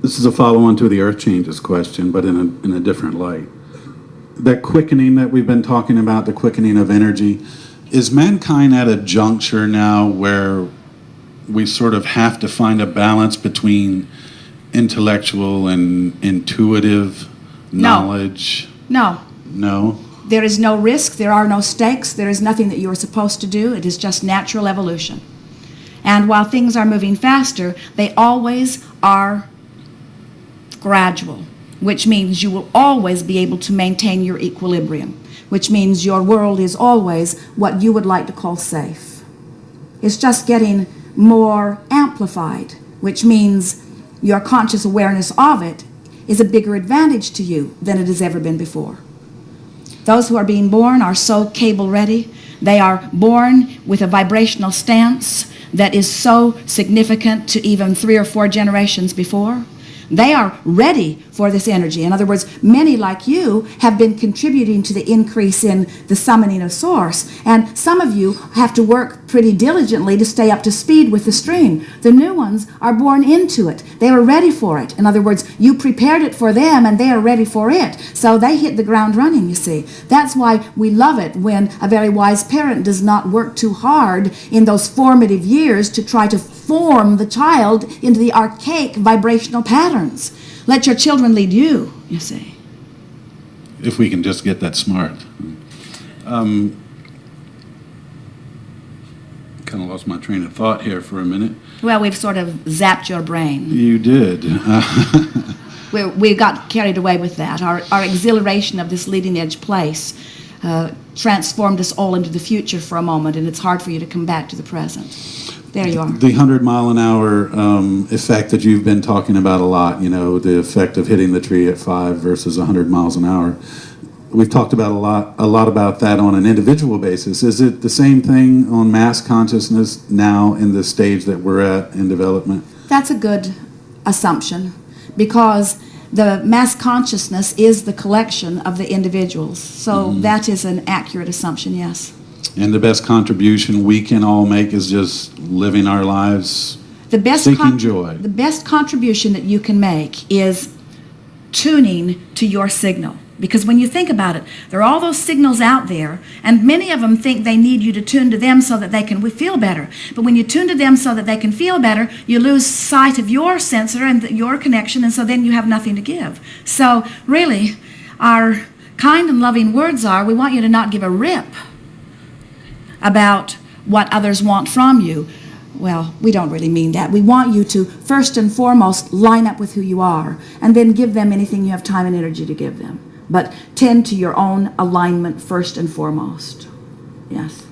This is a follow-on to the earth changes question, but in a different light. That quickening that we've been talking about, the quickening of energy, is mankind at a juncture now where we sort of have to find a balance between intellectual and intuitive knowledge? No. No? There is no risk, there are no stakes, there is nothing that you are supposed to do. It is just natural evolution. And while things are moving faster, they always are gradual, which means you will always be able to maintain your equilibrium, which means your world is always what you would like to call safe. It's just getting more amplified, which means your conscious awareness of it is a bigger advantage to you than it has ever been before. Those who are being born are so cable ready. They are born with a vibrational stance that is so significant to even 3 or 4 generations before. They are ready for this energy. In other words, many like you have been contributing to the increase in the summoning of Source. And some of you have to work pretty diligently to stay up to speed with the stream. The new ones are born into it. They are ready for it. In other words, you prepared it for them and they are ready for it. So they hit the ground running, you see. That's why we love it when a very wise parent does not work too hard in those formative years to try to form the child into the archaic vibrational patterns. Let your children lead you, you see. If we can just get that smart. Kind of lost my train of thought here for a minute. Well, we've sort of zapped your brain. You did. We got carried away with that. Our exhilaration of this leading edge place transformed us all into the future for a moment, and it's hard for you to come back to the present. There you are. The 100-mile-an-hour effect that you've been talking about a lot, you know, the effect of hitting the tree at 5 versus 100 miles an hour. We've talked about a lot about that on an individual basis. Is it the same thing on mass consciousness now in the stage that we're at in development? That's a good assumption, because the mass consciousness is the collection of the individuals. So that is an accurate assumption, yes. And the best contribution we can all make is just living our lives seeking joy. The best contribution that you can make is tuning to your signal. Because when you think about it, there are all those signals out there, and many of them think they need you to tune to them so that they can feel better. But when you tune to them so that they can feel better, you lose sight of your sensor and your connection, and so then you have nothing to give. So really, our kind and loving words are, we want you to not give a rip about what others want from you. Well, we don't really mean that. We want you to, first and foremost, line up with who you are, and then give them anything you have time and energy to give them. But tend to your own alignment first and foremost. Yes.